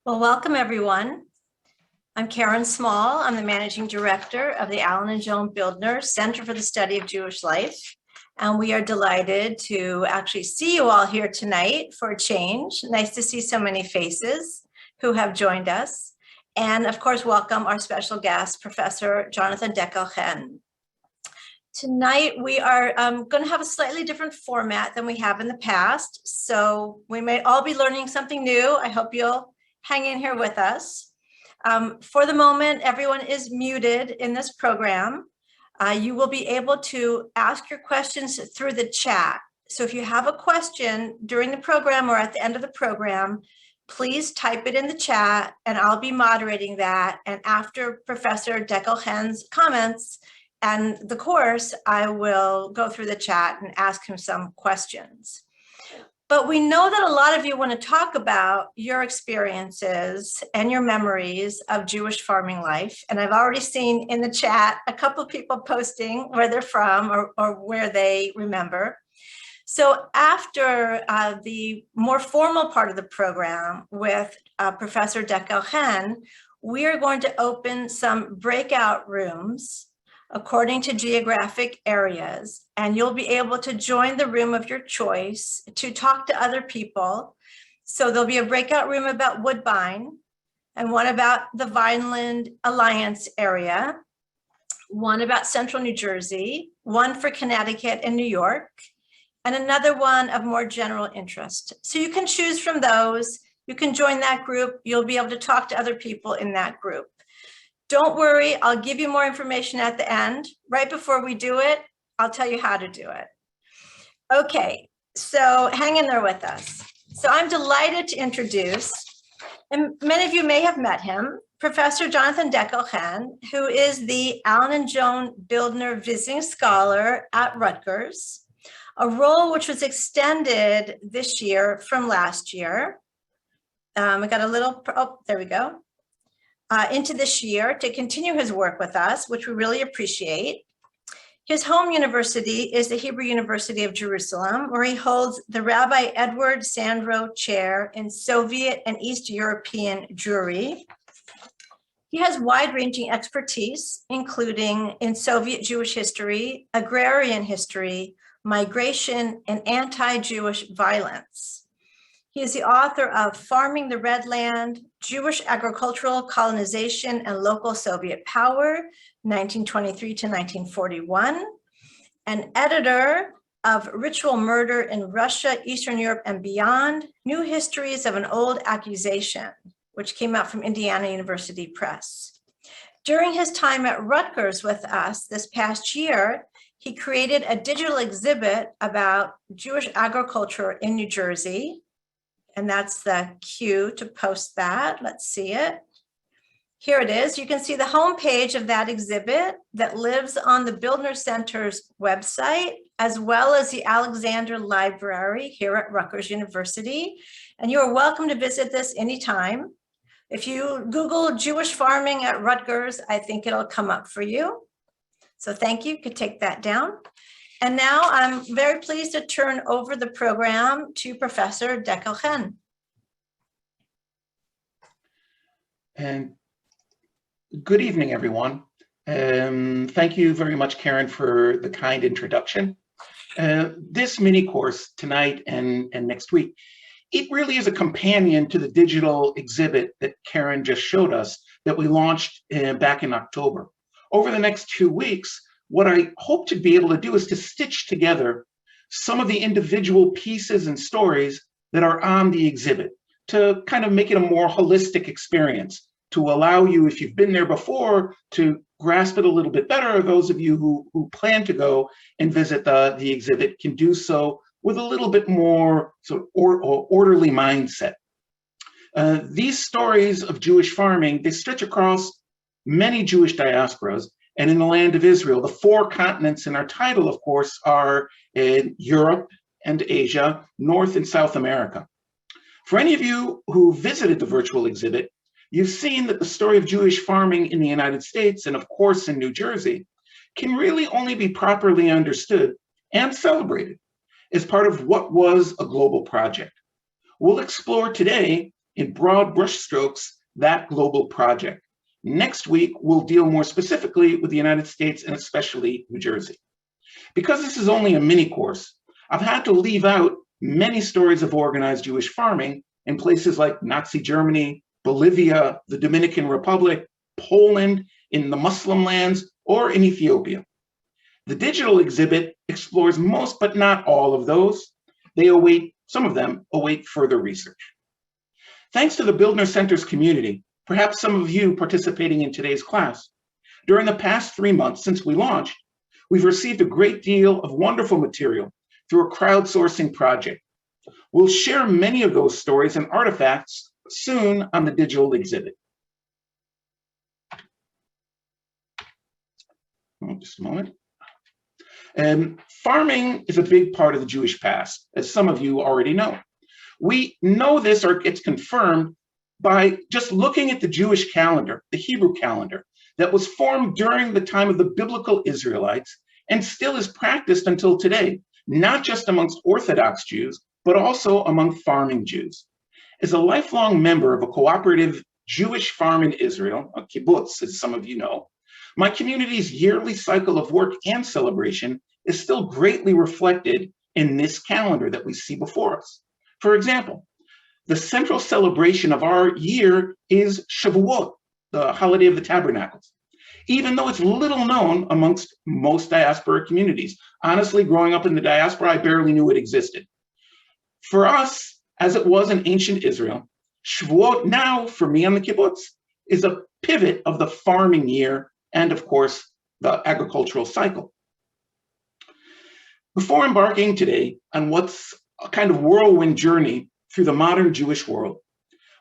Well, welcome everyone. I'm Karen Small. I'm the Managing Director of the Alan and Joan Bildner Center for the Study of Jewish Life. And we are delighted to actually see you all here tonight for a change. Nice to see so many faces who have joined us. And of course, welcome our special guest, Professor Jonathan Deckel-Chen. Tonight, we are going to have a slightly different format than we have in the past. So we may all be learning something new. I hope you'll hang in here with us. For the moment, everyone is muted in this program. You will be able to ask your questions through the chat. So if you have a question during the program or at the end of the program, please type it in the chat and I'll be moderating that. And after Professor Deckel-Chen's comments and the course, I will go through the chat and ask him some questions. But we know that a lot of you want to talk about your experiences and your memories of Jewish farming life. And I've already seen in the chat a couple of people posting where they're from or where they remember. So after the more formal part of the program with Professor Deckel-Chen, we are going to open some breakout rooms according to geographic areas, and you'll be able to join the room of your choice to talk to other people. So there'll be a breakout room about Woodbine, and one about the Vineland Alliance area, one about Central New Jersey, one for Connecticut and New York, and another one of more general interest. So you can choose from those. You can join that group. You'll be able to talk to other people in that group. Don't worry, I'll give you more information at the end. Right before we do it, I'll tell you how to do it. Okay, so hang in there with us. So I'm delighted to introduce, and many of you may have met him, Professor Jonathan Deckel-Chen, who is the Alan and Joan Bildner Visiting Scholar at Rutgers, a role which was extended this year from last year. I got a little, oh, there we go. Into this year to continue his work with us, which we really appreciate. His home university is the Hebrew University of Jerusalem, where he holds the Rabbi Edward Sandro Chair in Soviet and East European Jewry. He has wide-ranging expertise, including in Soviet Jewish history, agrarian history, migration, and anti-Jewish violence. He is the author of Farming the Red Land, Jewish Agricultural Colonization and Local Soviet Power, 1923 to 1941, and editor of Ritual Murder in Russia, Eastern Europe, and Beyond, New Histories of an Old Accusation, which came out from Indiana University Press. During his time at Rutgers with us this past year, he created a digital exhibit about Jewish agriculture in New Jersey. And that's the cue to post that. Let's see it. Here it is. You can see the homepage of that exhibit that lives on the Bildner Center's website, as well as the Alexander Library here at Rutgers University. And you are welcome to visit this anytime. If you Google Jewish farming at Rutgers, I think it'll come up for you. So thank you. You could take that down. And now I'm very pleased to turn over the program to Professor Deckel-Chen. And good evening, everyone. Thank you very much, Karen, for the kind introduction. This mini course tonight and next week, it really is a companion to the digital exhibit that Karen just showed us that we launched back in October. Over the next 2 weeks, what I hope to be able to do is to stitch together some of the individual pieces and stories that are on the exhibit to kind of make it a more holistic experience, to allow you, if you've been there before, to grasp it a little bit better, or those of you who plan to go and visit the exhibit can do so with a little bit more sort of orderly mindset. These stories of Jewish farming, they stretch across many Jewish diasporas. And in the land of Israel, the 4 continents in our title, of course, are Europe and Asia, North and South America. For any of you who visited the virtual exhibit, you've seen that the story of Jewish farming in the United States, and of course in New Jersey, can really only be properly understood and celebrated as part of what was a global project. We'll explore today in broad brushstrokes that global project. Next week, we'll deal more specifically with the United States and especially New Jersey. Because this is only a mini course, I've had to leave out many stories of organized Jewish farming in places like Nazi Germany, Bolivia, the Dominican Republic, Poland, in the Muslim lands, or in Ethiopia. The digital exhibit explores most, but not all of those. Some of them await further research. Thanks to the Bildner Center's community, perhaps some of you participating in today's class, during the past 3 months since we launched, we've received a great deal of wonderful material through a crowdsourcing project. We'll share many of those stories and artifacts soon on the digital exhibit. Just a moment. Farming is a big part of the Jewish past, as some of you already know. We know this, or it's confirmed, by just looking at the Jewish calendar, the Hebrew calendar, that was formed during the time of the biblical Israelites and still is practiced until today, not just amongst Orthodox Jews, but also among farming Jews. As a lifelong member of a cooperative Jewish farm in Israel, a kibbutz, as some of you know, my community's yearly cycle of work and celebration is still greatly reflected in this calendar that we see before us. For example, the central celebration of our year is Shavuot, the holiday of the tabernacles, even though it's little known amongst most diaspora communities. Honestly, growing up in the diaspora, I barely knew it existed. For us, as it was in ancient Israel, Shavuot now, for me on the kibbutz, is a pivot of the farming year and, of course, the agricultural cycle. Before embarking today on what's a kind of whirlwind journey through the modern Jewish world,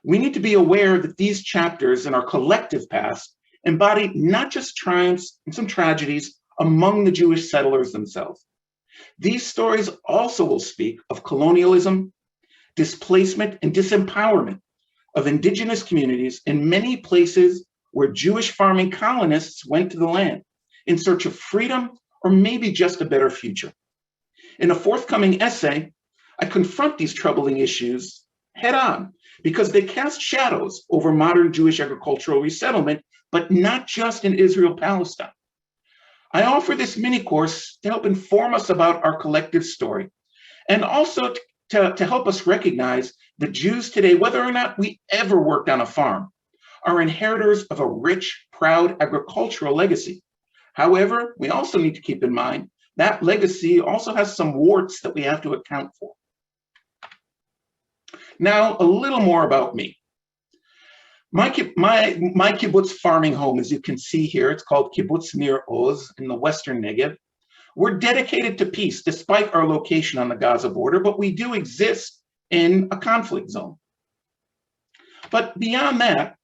we need to be aware that these chapters in our collective past embody not just triumphs and some tragedies among the Jewish settlers themselves. These stories also will speak of colonialism, displacement, and disempowerment of indigenous communities in many places where Jewish farming colonists went to the land in search of freedom or maybe just a better future. In a forthcoming essay, I confront these troubling issues head on because they cast shadows over modern Jewish agricultural resettlement, but not just in Israel-Palestine. I offer this mini course to help inform us about our collective story and also to help us recognize that Jews today, whether or not we ever worked on a farm, are inheritors of a rich, proud agricultural legacy. However, we also need to keep in mind that legacy also has some warts that we have to account for. Now, a little more about me. My kibbutz farming home, as you can see here, it's called Kibbutz Nir Oz in the Western Negev. We're dedicated to peace despite our location on the Gaza border, but we do exist in a conflict zone. But beyond that,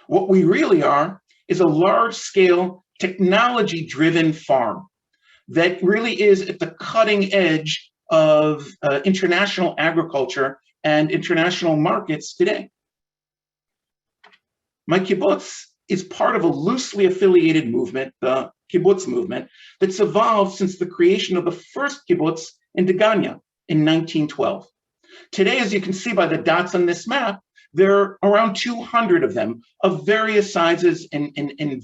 what we really are is a large-scale, technology-driven farm that really is at the cutting edge of international agriculture and international markets today. My kibbutz is part of a loosely affiliated movement, the kibbutz movement, that's evolved since the creation of the first kibbutz in Degania in 1912. Today, as you can see by the dots on this map, there are around 200 of them of various sizes and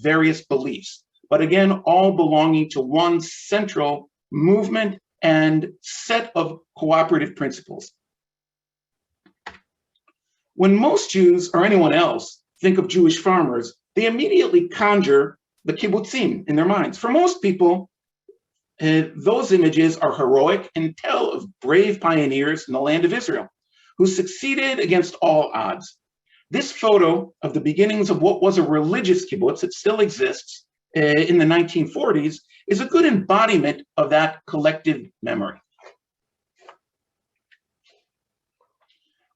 various beliefs, but again, all belonging to one central movement and set of cooperative principles. When most Jews or anyone else think of Jewish farmers, they immediately conjure the kibbutzim in their minds. For most people, those images are heroic and tell of brave pioneers in the land of Israel who succeeded against all odds. This photo of the beginnings of what was a religious kibbutz that still exists in the 1940s is a good embodiment of that collective memory.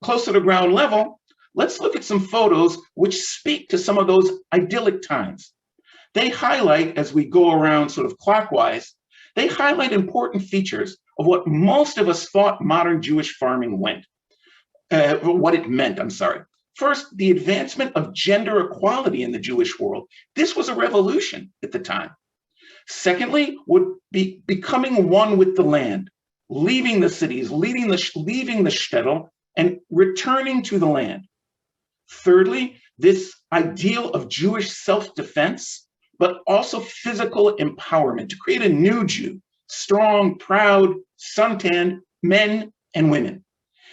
Closer to ground level, let's look at some photos which speak to some of those idyllic times. They highlight, as we go around sort of clockwise, they highlight important features of what most of us thought modern Jewish farming meant. First, the advancement of gender equality in the Jewish world. This was a revolution at the time. Secondly, would be becoming one with the land, leaving the cities, leaving the shtetl, and returning to the land. Thirdly, this ideal of Jewish self-defense, but also physical empowerment to create a new Jew, strong, proud, suntanned men and women.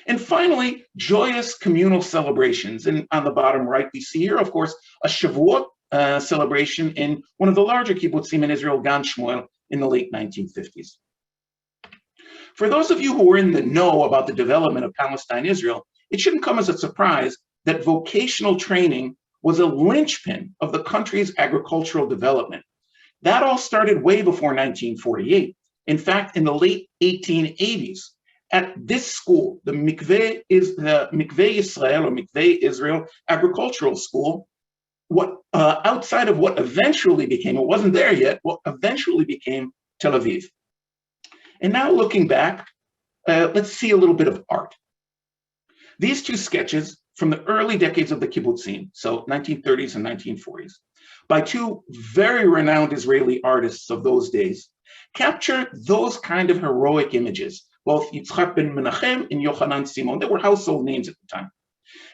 And finally, joyous communal celebrations. And on the bottom right, we see here, of course, a Shavuot celebration in one of the larger kibbutzim in Israel, Gan Shmuel, in the late 1950s. For those of you who were in the know about the development of Palestine-Israel, it shouldn't come as a surprise that vocational training was a linchpin of the country's agricultural development. That all started way before 1948. In fact, in the late 1880s, at this school, the Mikveh Yisrael or Mikveh Israel Agricultural School, outside of what eventually became, it wasn't there yet, what eventually became Tel Aviv. And now looking back, let's see a little bit of art. These two sketches from the early decades of the kibbutzim, so 1930s and 1940s, by two very renowned Israeli artists of those days, capture those kind of heroic images. Both Yitzchak ben Menachem and Yochanan Simon, they were household names at the time.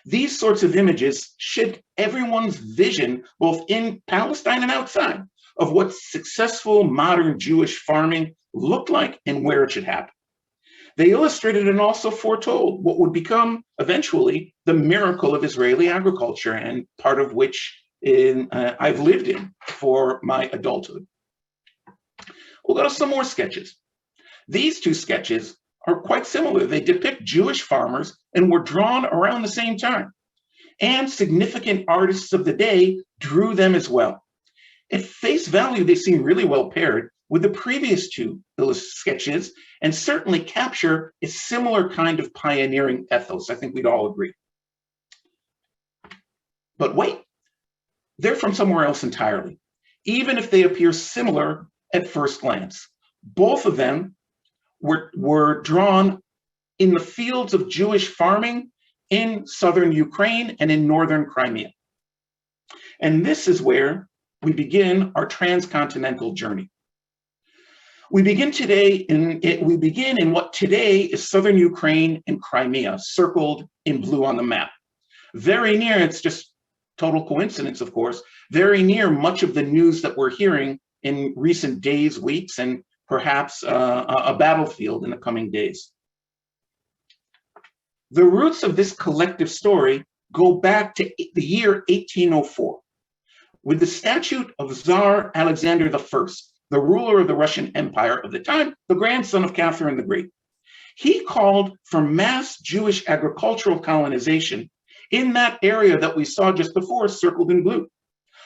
These sorts of images shaped everyone's vision, both in Palestine and outside, of what successful modern Jewish farming looked like and where it should happen. They illustrated and also foretold what would become eventually the miracle of Israeli agriculture, and part of which I've lived in for my adulthood. We'll go to some more sketches. These two sketches are quite similar. They depict Jewish farmers and were drawn around the same time. And significant artists of the day drew them as well. At face value, they seem really well paired with the previous two sketches and certainly capture a similar kind of pioneering ethos. I think we'd all agree. But wait, they're from somewhere else entirely, even if they appear similar at first glance. Both of them were drawn in the fields of Jewish farming in southern Ukraine and in northern Crimea. And this is where we begin our transcontinental journey. We begin in what today is southern Ukraine and Crimea, circled in blue on the map. Very near, it's just total coincidence, of course, very near much of the news that we're hearing in recent days, weeks, and perhaps a battlefield in the coming days. The roots of this collective story go back to the year 1804, with the statute of Tsar Alexander I, the ruler of the Russian Empire of the time, the grandson of Catherine the Great. He called for mass Jewish agricultural colonization in that area that we saw just before, circled in blue.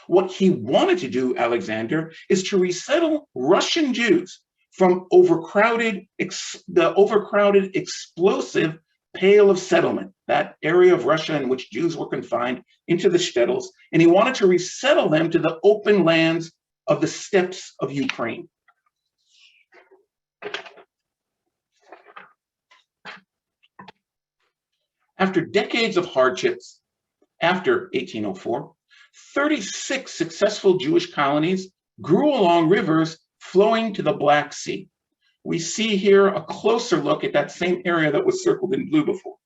What he wanted to do, Alexander, is to resettle Russian Jews from the overcrowded, explosive Pale of Settlement, that area of Russia in which Jews were confined into the shtetls, and he wanted to resettle them to the open lands of the steppes of Ukraine. After decades of hardships, after 1804, 36 successful Jewish colonies grew along rivers flowing to the Black Sea. We see here a closer look at that same area that was circled in blue before.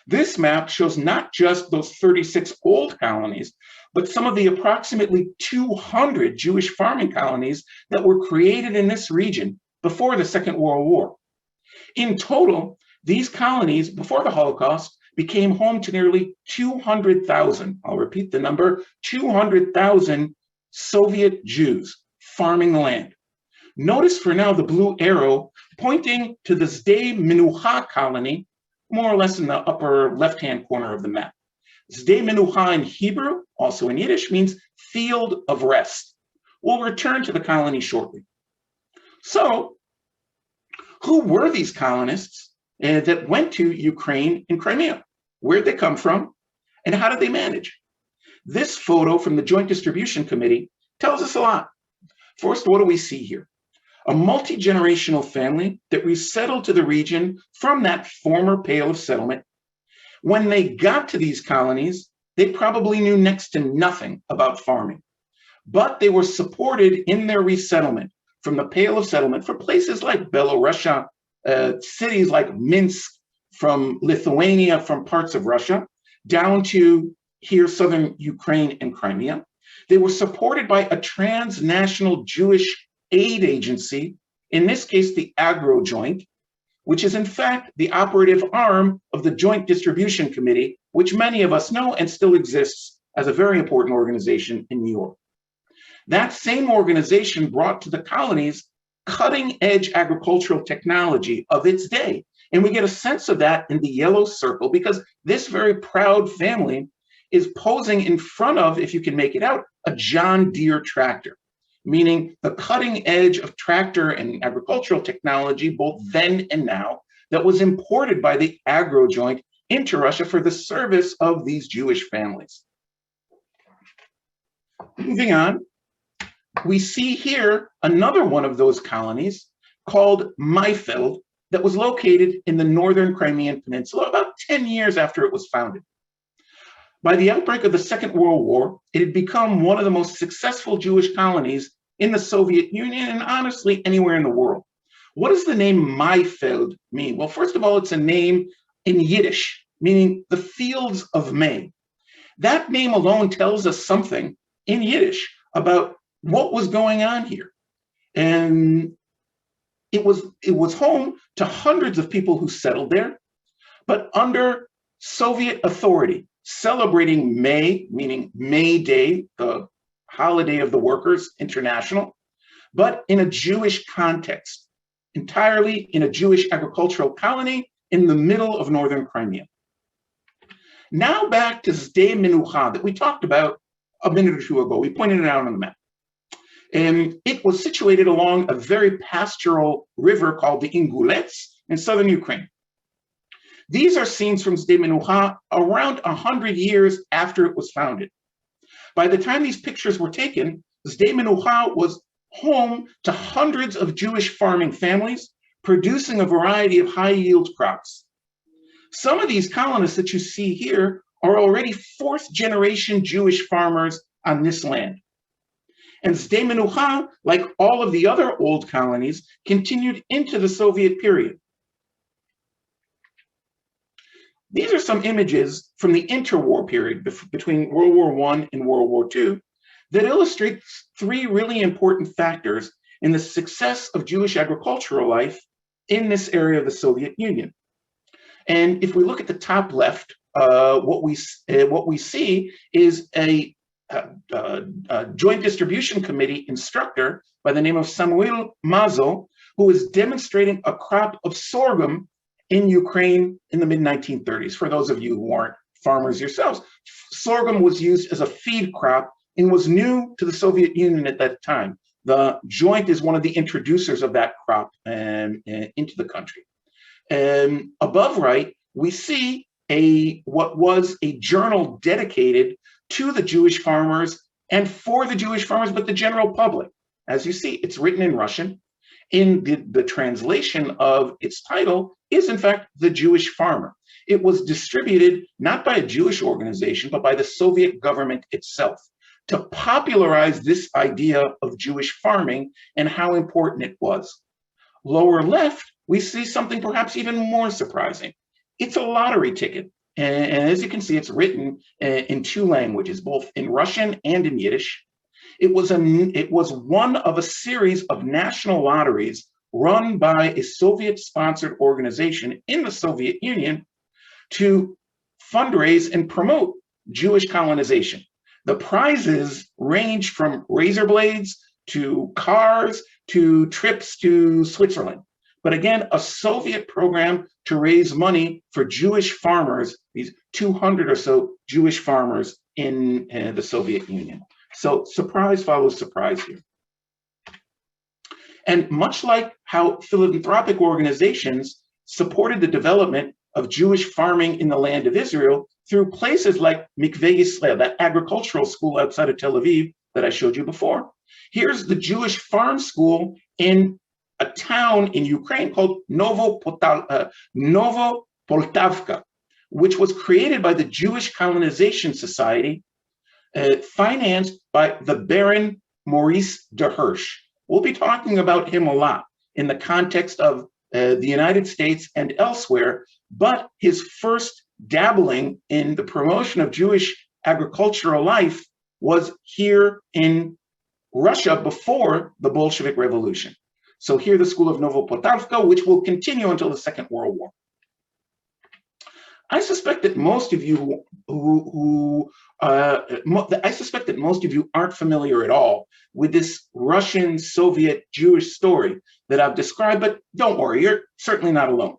This map shows not just those 36 old colonies, but some of the approximately 200 Jewish farming colonies that were created in this region before the Second World War. In total, these colonies, before the Holocaust, became home to nearly 200,000, I'll repeat the number, 200,000 Soviet Jews farming the land. Notice for now the blue arrow pointing to the Sde Menucha colony, more or less in the upper left-hand corner of the map. Sde Menucha in Hebrew, also in Yiddish, means field of rest. We'll return to the colony shortly. So, who were these colonists that went to Ukraine and Crimea? Where'd they come from? And how did they manage? This photo from the Joint Distribution Committee tells us a lot. First, what do we see here? A multi-generational family that resettled to the region from that former Pale of Settlement. When they got to these colonies, they probably knew next to nothing about farming, but they were supported in their resettlement from the Pale of Settlement from places like Belarusia, cities like Minsk, from Lithuania, from parts of Russia, down to here, southern Ukraine and Crimea. They were supported by a transnational Jewish aid agency, in this case, the Agro Joint, which is in fact the operative arm of the Joint Distribution Committee, which many of us know and still exists as a very important organization in New York. That same organization brought to the colonies cutting-edge agricultural technology of its day. And we get a sense of that in the yellow circle because this very proud family is posing in front of, if you can make it out, a John Deere tractor, meaning the cutting edge of tractor and agricultural technology, both then and now, that was imported by the Agro Joint into Russia for the service of these Jewish families. Moving on, we see here another one of those colonies called Maifeld that was located in the northern Crimean Peninsula about 10 years after it was founded. By the outbreak of the Second World War, it had become one of the most successful Jewish colonies in the Soviet Union and honestly anywhere in the world. What does the name Maifeld mean? Well, first of all, it's a name in Yiddish, meaning the fields of May. That name alone tells us something in Yiddish about what was going on here. And it was home to hundreds of people who settled there, but under Soviet authority, celebrating May, meaning May Day, the holiday of the workers, international, but in a Jewish context, entirely in a Jewish agricultural colony in the middle of northern Crimea. Now back to Sde Menucha that we talked about a minute or two ago. We pointed it out on the map. And it was situated along a very pastoral river called the Ingulets in southern Ukraine. These are scenes from Sde Menucha around 100 years after it was founded. By the time these pictures were taken, Sde Menucha was home to hundreds of Jewish farming families producing a variety of high-yield crops. Some of these colonists that you see here are already fourth-generation Jewish farmers on this land. And Sde Menucha, like all of the other old colonies, continued into the Soviet period. These are some images from the interwar period between World War I and World War II that illustrate three really important factors in the success of Jewish agricultural life in this area of the Soviet Union. And if we look at the top left, what we see is a Joint Distribution Committee instructor by the name of Samuel Mazo, who is demonstrating a crop of sorghum in Ukraine in the mid-1930s. For those of you who aren't farmers yourselves, sorghum was used as a feed crop and was new to the Soviet Union at that time. The Joint is one of the introducers of that crop into the country. Above right, we see what was a journal dedicated to the Jewish farmers and for the Jewish farmers, but the general public. As you see, it's written in Russian. In the translation of its title is, in fact, The Jewish Farmer. It was distributed not by a Jewish organization, but by the Soviet government itself to popularize this idea of Jewish farming and how important it was. Lower left, we see something perhaps even more surprising. It's a lottery ticket. And as you can see, it's written in two languages, both in Russian and in Yiddish. It was one of a series of national lotteries run by a Soviet-sponsored organization in the Soviet Union to fundraise and promote Jewish colonization. The prizes ranged from razor blades to cars to trips to Switzerland. But again, a Soviet program to raise money for Jewish farmers, these 200 or so Jewish farmers in the Soviet Union. So surprise follows surprise here. And much like how philanthropic organizations supported the development of Jewish farming in the land of Israel through places like Mikveh Yisrael, that agricultural school outside of Tel Aviv that I showed you before. Here's the Jewish farm school in a town in Ukraine called Novopoltavka, which was created by the Jewish Colonization Society, financed by the Baron Maurice de Hirsch. We'll be talking about him a lot in the context of the United States and elsewhere, but his first dabbling in the promotion of Jewish agricultural life was here in Russia before the Bolshevik Revolution. So here the school of Novopotavka, which will continue until the Second World War. I suspect that most of you aren't familiar at all with this Russian Soviet Jewish story that I've described, but don't worry, you're certainly not alone.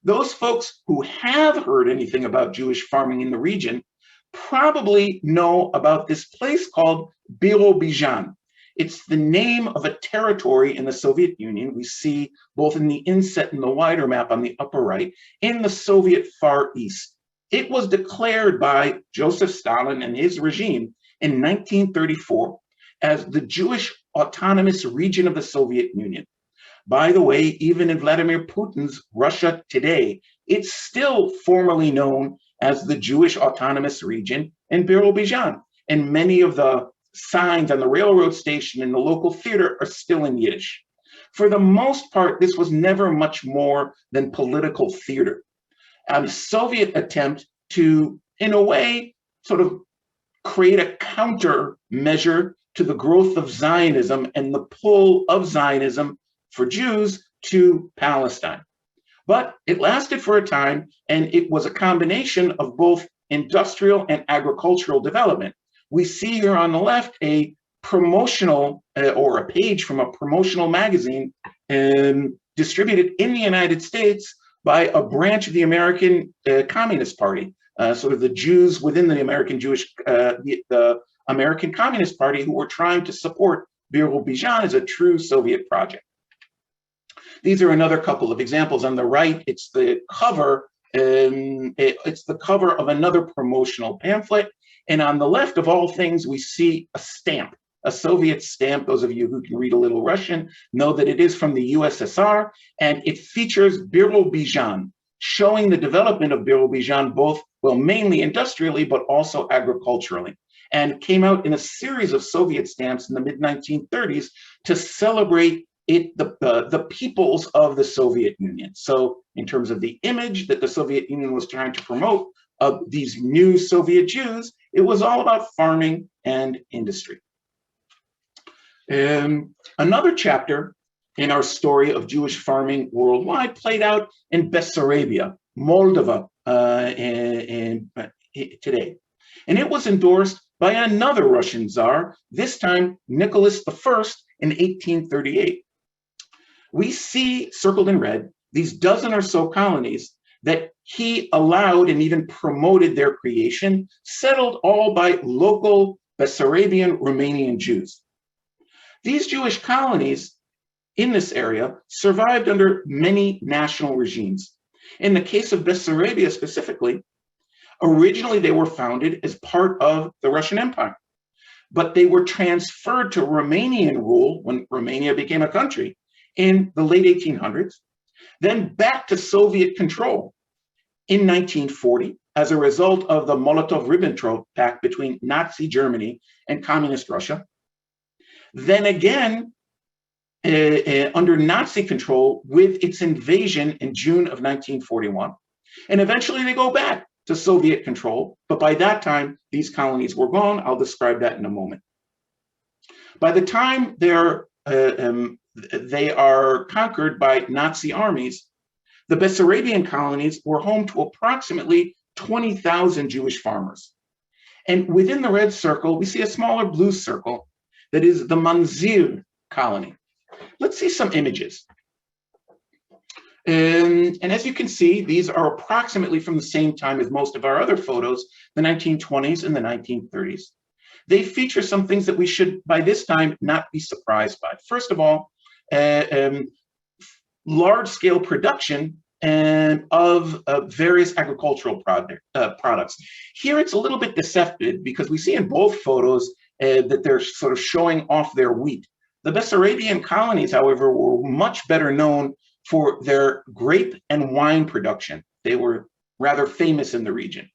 Those folks who have heard anything about Jewish farming in the region probably know about this place called Birobidzhan. It's the name of a territory in the Soviet Union. We see both in the inset and the wider map on the upper right, in the Soviet Far East. It was declared by Joseph Stalin and his regime in 1934 as the Jewish autonomous region of the Soviet Union. By the way, even in Vladimir Putin's Russia today, it's still formally known as the Jewish autonomous region in Birobidzhan. And many of the signs on the railroad station and the local theater are still in Yiddish. For the most part, this was never much more than political theater. A Soviet attempt to, in a way, sort of create a countermeasure to the growth of Zionism and the pull of Zionism for Jews to Palestine. But it lasted for a time, and it was a combination of both industrial and agricultural development. We see here on the left a promotional or a page from a promotional magazine distributed in the United States by a branch of the American Communist Party, sort of the Jews within the American the American Communist Party who were trying to support Birobidzhan as a true Soviet project. These are another couple of examples. On the right, it's the cover. It's the cover of another promotional pamphlet. And on the left, of all things, we see a stamp, a Soviet stamp. Those of you who can read a little Russian know that it is from the USSR, and it features Birobidzhan, showing the development of Birobidzhan both, well, mainly industrially, but also agriculturally. And came out in a series of Soviet stamps in the mid-1930s to celebrate the peoples of the Soviet Union. So in terms of the image that the Soviet Union was trying to promote of these new Soviet Jews, it was all about farming and industry. Another chapter in our story of Jewish farming worldwide played out in Bessarabia, Moldova, today. And it was endorsed by another Russian Tsar, this time Nicholas I in 1838. We see circled in red these dozen or so colonies that he allowed and even promoted their creation, settled all by local Bessarabian Romanian Jews. These Jewish colonies in this area survived under many national regimes. In the case of Bessarabia specifically, originally they were founded as part of the Russian Empire, but they were transferred to Romanian rule when Romania became a country in the late 1800s, then back to Soviet control in 1940 as a result of the Molotov-Ribbentrop Pact between Nazi Germany and Communist Russia. Then again, under Nazi control with its invasion in June of 1941. And eventually they go back to Soviet control, but by that time, these colonies were gone. I'll describe that in a moment. By the time they are conquered by Nazi armies, the Bessarabian colonies were home to approximately 20,000 Jewish farmers. And within the red circle, we see a smaller blue circle that is the Manzil colony. Let's see some images. And as you can see, these are approximately from the same time as most of our other photos, the 1920s and the 1930s. They feature some things that we should, by this time, not be surprised by. First of all, large-scale production of various agricultural products. Here it's a little bit deceptive because we see in both photos that they're sort of showing off their wheat. The Bessarabian colonies, however, were much better known for their grape and wine production. They were rather famous in the region.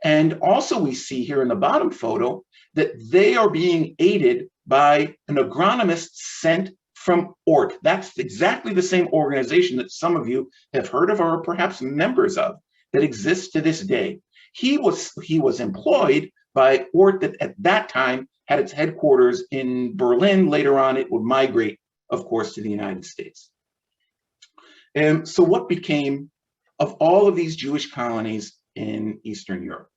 And also we see here in the bottom photo that they are being aided by an agronomist sent from Ort. That's exactly the same organization that some of you have heard of or perhaps members of that exists to this day. He was employed by Ort that at that time had its headquarters in Berlin. Later on, it would migrate, of course, to the United States. And so what became of all of these Jewish colonies in Eastern Europe?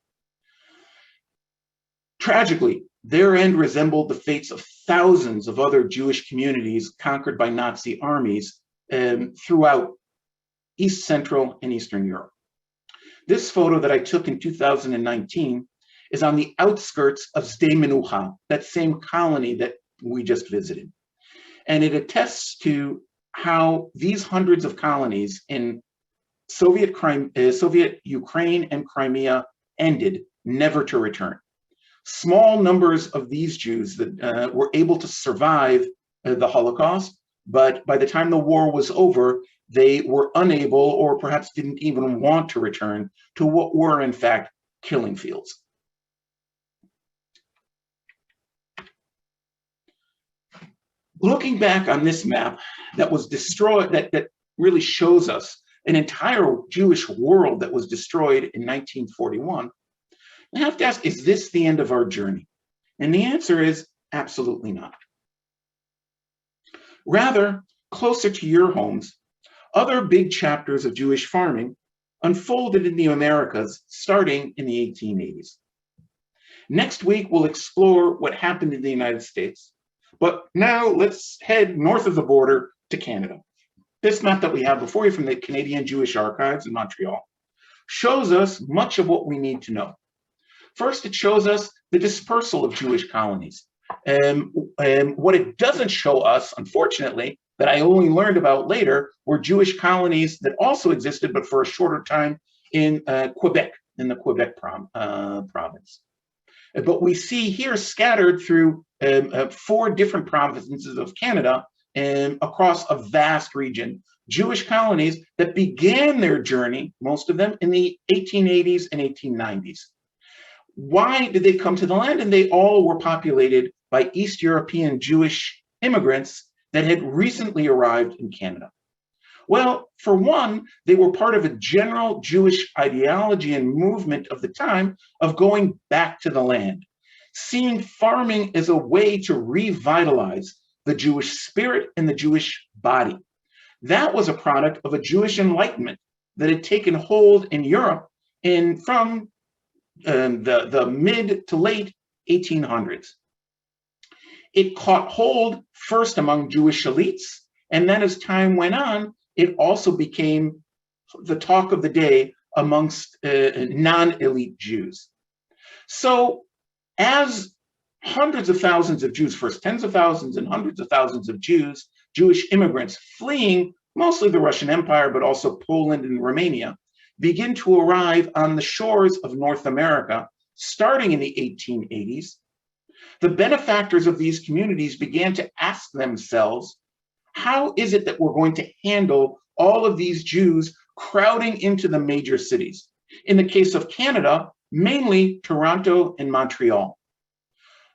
Tragically, their end resembled the fates of thousands of other Jewish communities conquered by Nazi armies throughout East, Central, and Eastern Europe. This photo that I took in 2019 is on the outskirts of Sde Menucha, that same colony that we just visited. And it attests to how these hundreds of colonies in Soviet Ukraine and Crimea ended, never to return. Small numbers of these Jews that were able to survive the Holocaust, but by the time the war was over, they were unable or perhaps didn't even want to return to what were in fact killing fields. Looking back on this map that was destroyed, that really shows us an entire Jewish world that was destroyed in 1941, I have to ask, is this the end of our journey? And the answer is absolutely not. Rather, closer to your homes, other big chapters of Jewish farming unfolded in the Americas starting in the 1880s. Next week, we'll explore what happened in the United States. But now let's head north of the border to Canada. This map that we have before you from the Canadian Jewish Archives in Montreal shows us much of what we need to know. First, it shows us the dispersal of Jewish colonies. What it doesn't show us, unfortunately, that I only learned about later, were Jewish colonies that also existed, but for a shorter time in Quebec, in the Quebec province. But we see here scattered through 4 different provinces of Canada and across a vast region, Jewish colonies that began their journey, most of them, in the 1880s and 1890s. Why did they come to the land? And they all were populated by East European Jewish immigrants that had recently arrived in Canada. Well, for one, they were part of a general Jewish ideology and movement of the time of going back to the land, seeing farming as a way to revitalize the Jewish spirit and the Jewish body. That was a product of a Jewish enlightenment that had taken hold in Europe from the mid to late 1800s. It caught hold first among Jewish elites, and then as time went on, it also became the talk of the day amongst non-elite Jews. So as hundreds of thousands of Jews, first tens of thousands and hundreds of thousands of Jews, Jewish immigrants fleeing mostly the Russian Empire, but also Poland and Romania, begin to arrive on the shores of North America, starting in the 1880s, the benefactors of these communities began to ask themselves, how is it that we're going to handle all of these Jews crowding into the major cities? In the case of Canada, mainly Toronto and Montreal.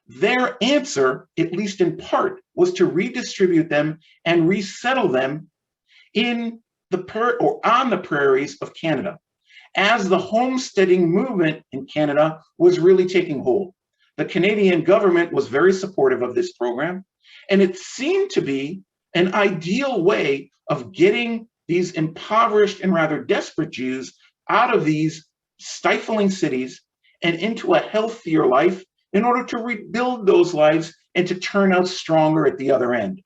Their answer, at least in part, was to redistribute them and resettle them on the prairies of Canada, as the homesteading movement in Canada was really taking hold. The Canadian government was very supportive of this program, and it seemed to be an ideal way of getting these impoverished and rather desperate Jews out of these stifling cities and into a healthier life in order to rebuild those lives and to turn out stronger at the other end.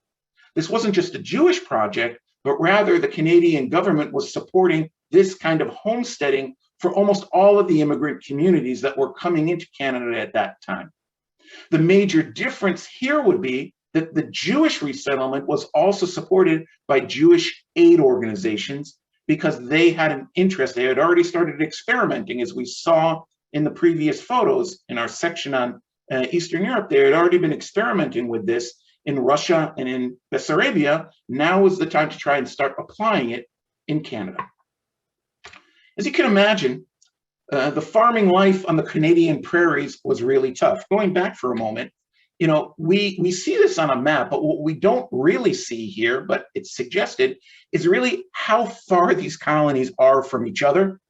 This wasn't just a Jewish project, but rather the Canadian government was supporting this kind of homesteading for almost all of the immigrant communities that were coming into Canada at that time. The major difference here would be that the Jewish resettlement was also supported by Jewish aid organizations because they had an interest. They had already started experimenting, as we saw in the previous photos in our section on Eastern Europe. They had already been experimenting with this in Russia and in Bessarabia. Now is the time to try and start applying it in Canada. As you can imagine, the farming life on the Canadian prairies was really tough. Going back for a moment, You know, we see this on a map, but what we don't really see here, but it's suggested, is really how far these colonies are from each other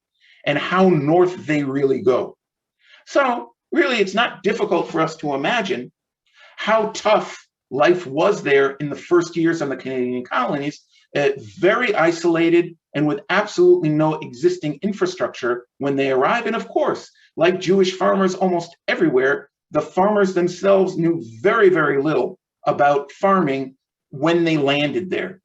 and how north they really go. So really, it's not difficult for us to imagine how tough life was there in the first years of the Canadian colonies, very isolated and with absolutely no existing infrastructure when they arrive. And of course, like Jewish farmers almost everywhere, the farmers themselves knew very, very little about farming when they landed there.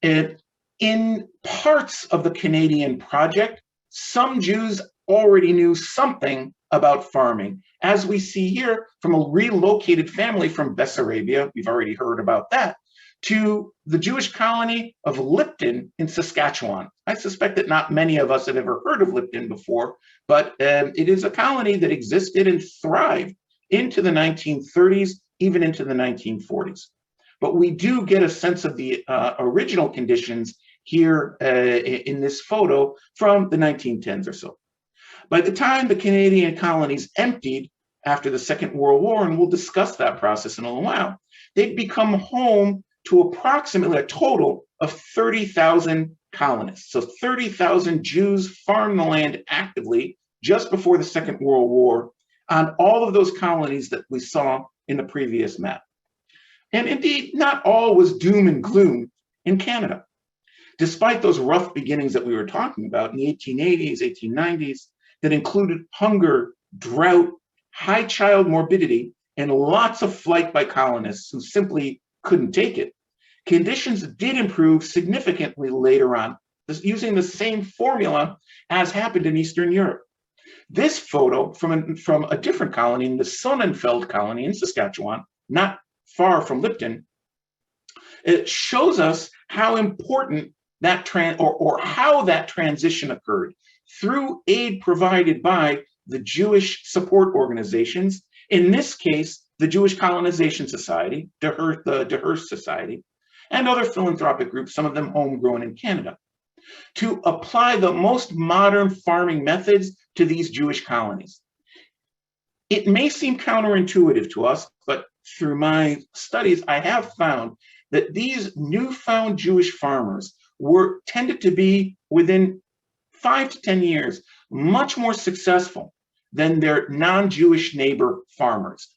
In parts of the Canadian project, some Jews already knew something about farming, as we see here from a relocated family from Bessarabia, we've already heard about that, to the Jewish colony of Lipton in Saskatchewan. I suspect that not many of us have ever heard of Lipton before, but it is a colony that existed and thrived into the 1930s, even into the 1940s. But we do get a sense of the original conditions here in this photo from the 1910s or so. By the time the Canadian colonies emptied after the Second World War, and we'll discuss that process in a little while, they'd become home to approximately a total of 30,000 colonists. So 30,000 Jews farmed the land actively just before the Second World War on all of those colonies that we saw in the previous map. And indeed, not all was doom and gloom in Canada. Despite those rough beginnings that we were talking about in the 1880s, 1890s, that included hunger, drought, high child morbidity, and lots of flight by colonists who simply couldn't take it, conditions did improve significantly later on, using the same formula as happened in Eastern Europe. This photo from a different colony, in the Sonnenfeld colony in Saskatchewan, not far from Lipton, it shows us how important that how that transition occurred through aid provided by the Jewish support organizations, in this case, the Jewish Colonization Society, the Hearst Society, and other philanthropic groups, some of them homegrown in Canada, to apply the most modern farming methods to these Jewish colonies. It may seem counterintuitive to us, but through my studies, I have found that these newfound Jewish farmers tended to be, within 5 to 10 years, much more successful than their non-Jewish neighbor farmers.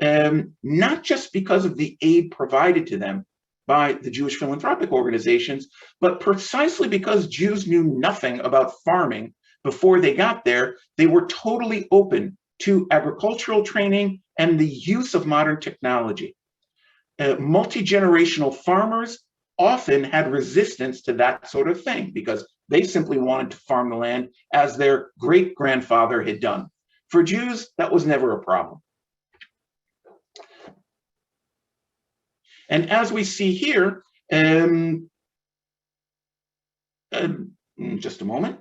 Not just because of the aid provided to them by the Jewish philanthropic organizations, but precisely because Jews knew nothing about farming before they got there. They were totally open to agricultural training and the use of modern technology. Multi-generational farmers often had resistance to that sort of thing because they simply wanted to farm the land as their great-grandfather had done. For Jews, that was never a problem. And as we see here, just a moment.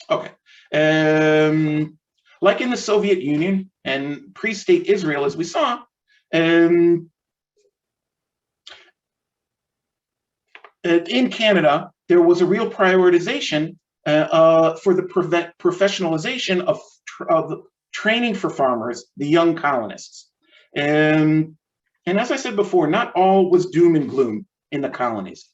Okay. Like in the Soviet Union and pre-state Israel, as we saw, in Canada, there was a real prioritization for the professionalization of training for farmers, the young colonists. And as I said before, not all was doom and gloom in the colonies.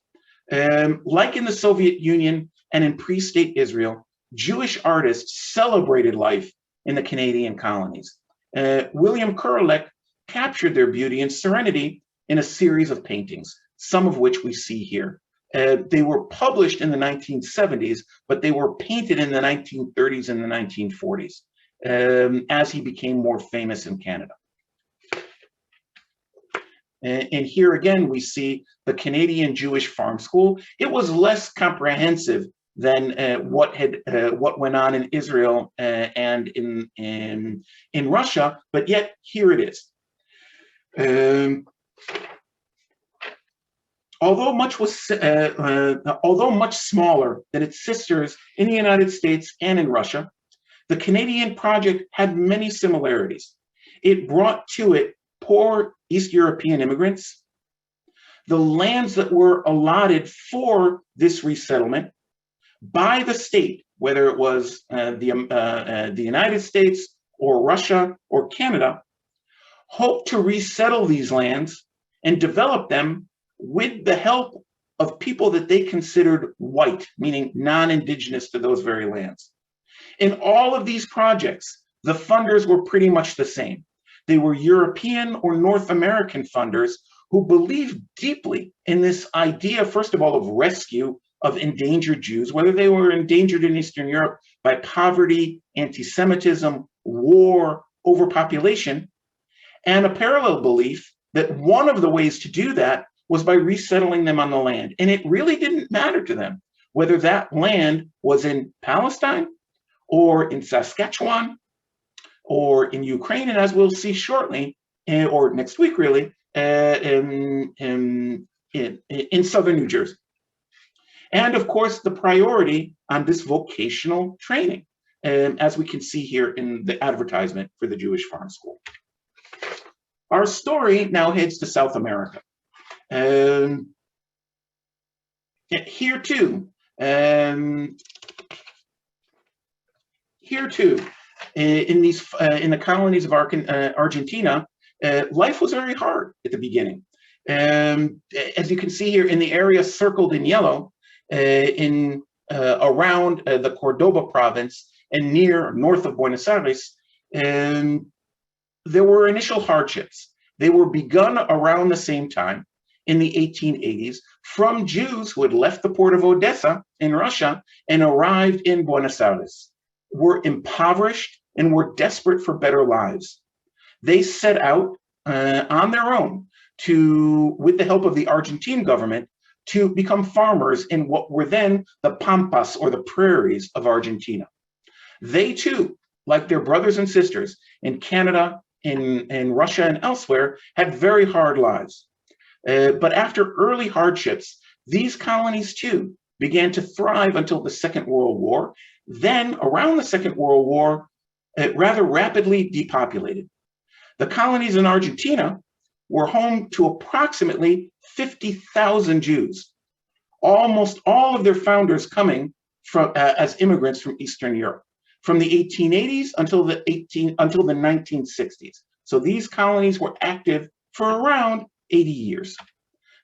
Like in the Soviet Union and in pre-state Israel, Jewish artists celebrated life in the Canadian colonies. William Kurelek captured their beauty and serenity in a series of paintings, some of which we see here. They were published in the 1970s, but they were painted in the 1930s and the 1940s as he became more famous in Canada. And here again, we see the Canadian Jewish Farm School. It was less comprehensive than what went on in Israel and in Russia, but yet here it is. Although much smaller than its sisters in the United States and in Russia, the Canadian project had many similarities. It brought to it poor East European immigrants, the lands that were allotted for this resettlement by the state, whether it was the United States or Russia or Canada, hoped to resettle these lands and develop them with the help of people that they considered white, meaning non-indigenous to those very lands. In all of these projects, the funders were pretty much the same. They were European or North American funders who believed deeply in this idea, first of all, of rescue of endangered Jews, whether they were endangered in Eastern Europe by poverty, anti-Semitism, war, overpopulation, and a parallel belief that one of the ways to do that was by resettling them on the land. And it really didn't matter to them whether that land was in Palestine or in Saskatchewan or in Ukraine, and as we'll see shortly, or next week really, in southern New Jersey. And of course, the priority on this vocational training, as we can see here in the advertisement for the Jewish Farm School. Our story now heads to South America. Here too, in the colonies of Argentina, life was very hard at the beginning. As you can see here in the area circled in yellow, around the Cordoba province and north of Buenos Aires, there were initial hardships. They were begun around the same time in the 1880s from Jews who had left the port of Odessa in Russia and arrived in Buenos Aires, were impoverished and were desperate for better lives. They set out on their own with the help of the Argentine government, to become farmers in what were then the pampas, or the prairies of Argentina. They too, like their brothers and sisters in Canada, in Russia and elsewhere, had very hard lives. But after early hardships, these colonies too began to thrive until the Second World War. Then, around the Second World War, it rather rapidly depopulated. The colonies in Argentina were home to approximately 50,000 Jews, almost all of their founders coming from as immigrants from Eastern Europe, from the 1880s until the 1960s. So these colonies were active for around 80 years.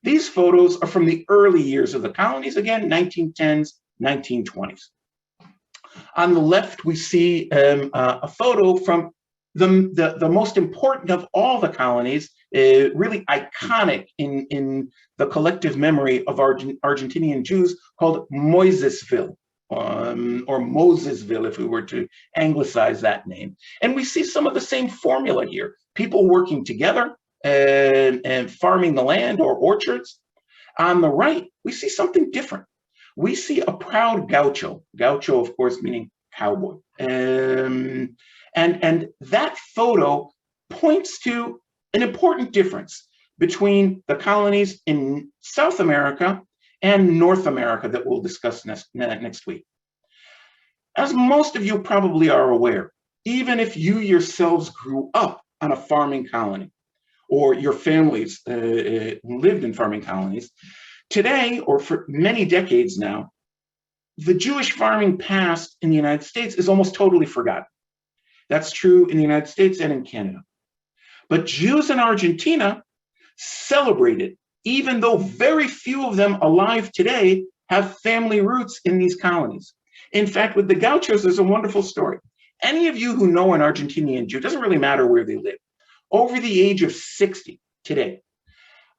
These photos are from the early years of the colonies, again, 1910s, 1920s. On the left, we see a photo from the most important of all the colonies, really iconic in the collective memory of Argentinian Jews, called Moisesville, or Mosesville, if we were to anglicize that name. And we see some of the same formula here, people working together and farming the land or orchards. On the right, we see something different. We see a proud gaucho, of course, meaning cowboy. And that photo points to an important difference between the colonies in South America and North America that we'll discuss next week. As most of you probably are aware, even if you yourselves grew up on a farming colony, or your families lived in farming colonies, today, or for many decades now, the Jewish farming past in the United States is almost totally forgotten. That's true in the United States and in Canada. But Jews in Argentina celebrate it, even though very few of them alive today have family roots in these colonies. In fact, with the gauchos, there's a wonderful story. Any of you who know an Argentinian Jew, doesn't really matter where they live, over the age of 60 today,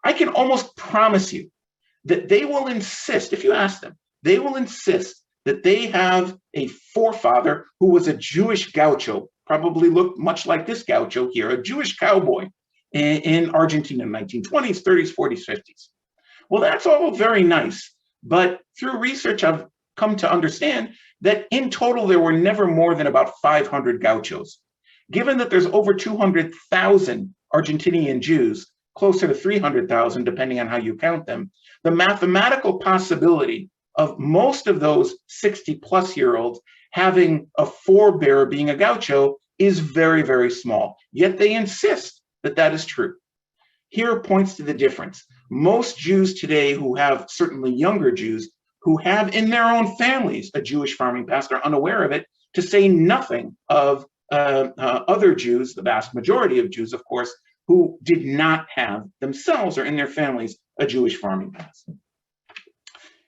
I can almost promise you that they will insist, if you ask them, they will insist that they have a forefather who was a Jewish gaucho, probably looked much like this gaucho here, a Jewish cowboy in Argentina in the 1920s, 30s, 40s, 50s. Well, that's all very nice, but through research, I've come to understand that in total, there were never more than about 500 gauchos. Given that there's over 200,000 Argentinian Jews, closer to 300,000, depending on how you count them, the mathematical possibility of most of those 60-plus-year-olds having a forebear being a gaucho is very, very small. Yet they insist that that is true. Here points to the difference. Most Jews today who have, certainly younger Jews, who have in their own families a Jewish farming past are unaware of it, to say nothing of other Jews, the vast majority of Jews, of course, who did not have themselves or in their families a Jewish farming past.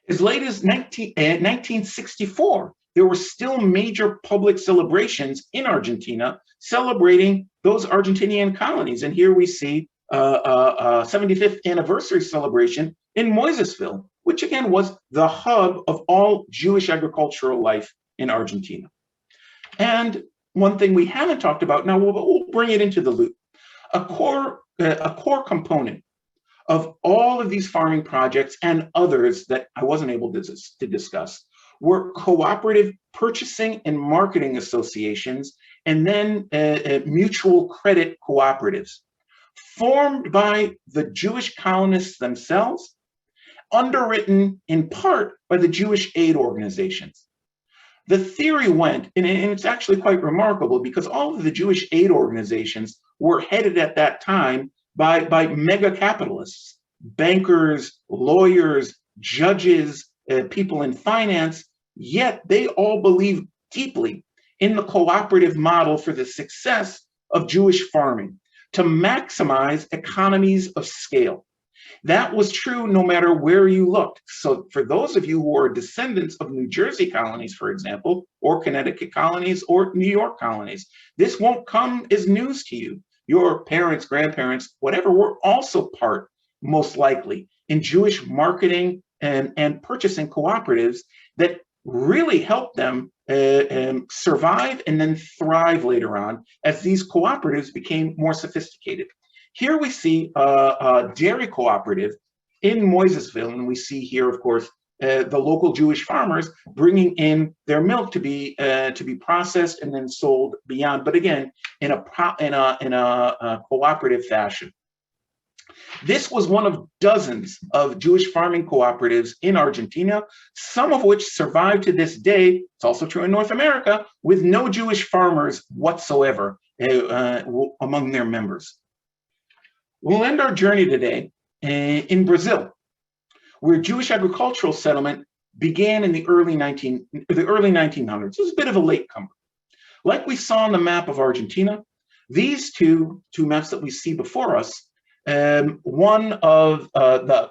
As late as 1964, there were still major public celebrations in Argentina celebrating those Argentinian colonies. And here we see a 75th anniversary celebration in Moisesville, which again was the hub of all Jewish agricultural life in Argentina. And one thing we haven't talked about, now we'll bring it into the loop. A core component of all of these farming projects and others that I wasn't able to discuss were cooperative purchasing and marketing associations, and then mutual credit cooperatives formed by the Jewish colonists themselves, underwritten in part by the Jewish aid organizations. The theory went, and it's actually quite remarkable because all of the Jewish aid organizations were headed at that time by mega capitalists, bankers, lawyers, judges, people in finance, yet they all believed deeply in the cooperative model for the success of Jewish farming to maximize economies of scale. That was true no matter where you looked. So for those of you who are descendants of New Jersey colonies, for example, or Connecticut colonies or New York colonies, this won't come as news to you. Your parents, grandparents, whatever, were also part, most likely, in Jewish marketing and purchasing cooperatives that really helped them survive and then thrive later on as these cooperatives became more sophisticated. Here we see a dairy cooperative in Moisesville, and we see here, of course, the local Jewish farmers bringing in their milk to be processed and then sold beyond, but again, in a cooperative fashion. This was one of dozens of Jewish farming cooperatives in Argentina, some of which survive to this day. It's also true in North America, with no Jewish farmers whatsoever among their members. We'll end our journey today in Brazil, where Jewish agricultural settlement began in the early 1900s. It was a bit of a latecomer. Like we saw on the map of Argentina, these two maps that we see before us, one of the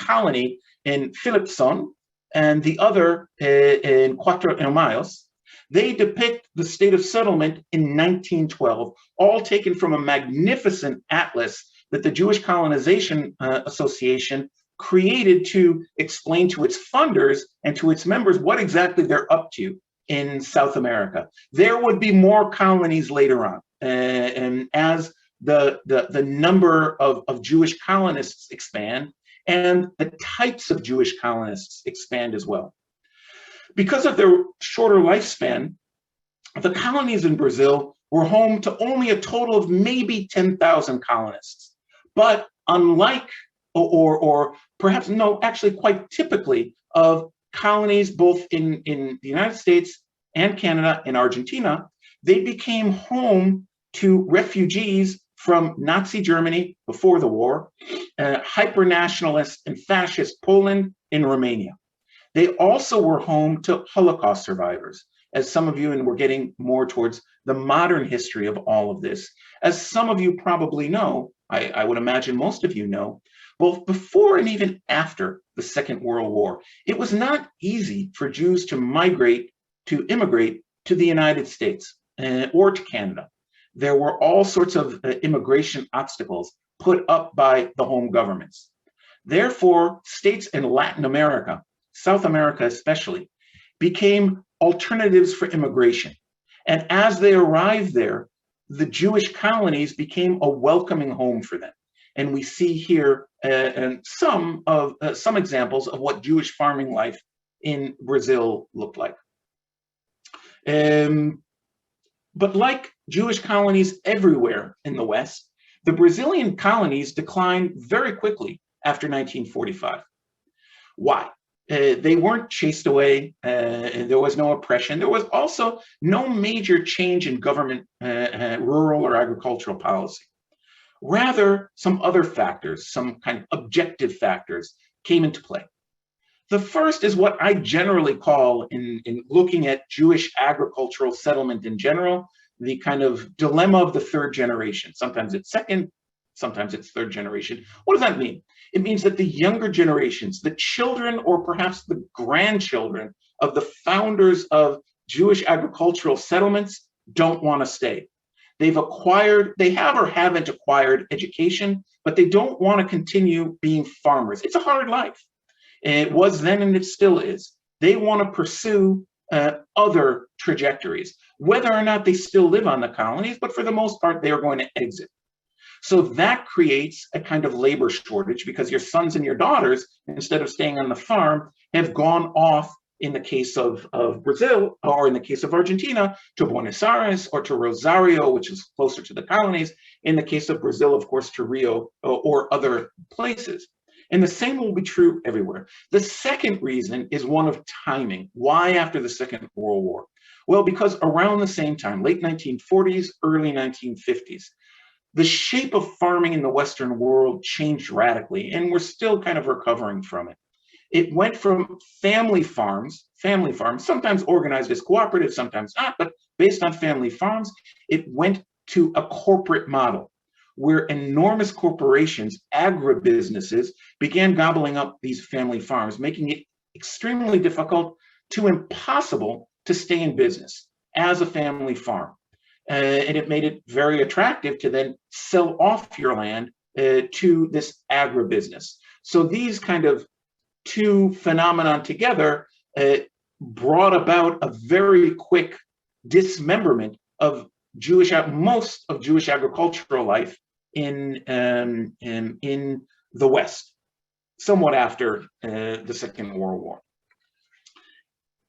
colony in Philipson and the other in Cuatro Mayos, they depict the state of settlement in 1912, all taken from a magnificent atlas that the Jewish Colonization Association created to explain to its funders and to its members what exactly they're up to in South America. There would be more colonies later on, and as the number of Jewish colonists expand and the types of Jewish colonists expand as well. Because of their shorter lifespan, the colonies in Brazil were home to only a total of maybe 10,000 colonists. But unlike, or perhaps no, actually quite typically of colonies both in the United States and Canada and Argentina, they became home to refugees from Nazi Germany before the war, hyper-nationalist and fascist Poland and Romania. They also were home to Holocaust survivors, as some of you, and we're getting more towards the modern history of all of this. As some of you probably know, I would imagine most of you know, both before and even after the Second World War, it was not easy for Jews to immigrate to the United States or to Canada. There were all sorts of immigration obstacles put up by the home governments. Therefore, states in Latin America, South America especially, became alternatives for immigration. And as they arrived there, the Jewish colonies became a welcoming home for them. And we see here some examples of what Jewish farming life in Brazil looked like. But like Jewish colonies everywhere in the West, the Brazilian colonies declined very quickly after 1945. Why? They weren't chased away, and there was no oppression. There was also no major change in government, rural or agricultural policy. Rather, some other factors, some kind of objective factors came into play. The first is what I generally call, in looking at Jewish agricultural settlement in general, the kind of dilemma of the third generation. Sometimes it's second, sometimes it's third generation. What does that mean? It means that the younger generations, the children or perhaps the grandchildren of the founders of Jewish agricultural settlements don't want to stay. They have or haven't acquired education, but they don't want to continue being farmers. It's a hard life. It was then and it still is. They want to pursue other trajectories, whether or not they still live on the colonies, but for the most part, they are going to exit. So that creates a kind of labor shortage because your sons and your daughters, instead of staying on the farm, have gone off, in the case of Brazil, or in the case of Argentina, to Buenos Aires or to Rosario, which is closer to the colonies. In the case of Brazil, of course, to Rio or other places. And the same will be true everywhere. The second reason is one of timing. Why after the Second World War? Well, because around the same time, late 1940s, early 1950s, the shape of farming in the Western world changed radically, and we're still kind of recovering from it. It went from family farms, sometimes organized as cooperatives, sometimes not, but based on family farms, it went to a corporate model where enormous corporations, agribusinesses, began gobbling up these family farms, making it extremely difficult to impossible to stay in business as a family farm. And it made it very attractive to then sell off your land to this agribusiness. So these kind of two phenomena together brought about a very quick dismemberment of most of Jewish agricultural life in the West, somewhat after the Second World War.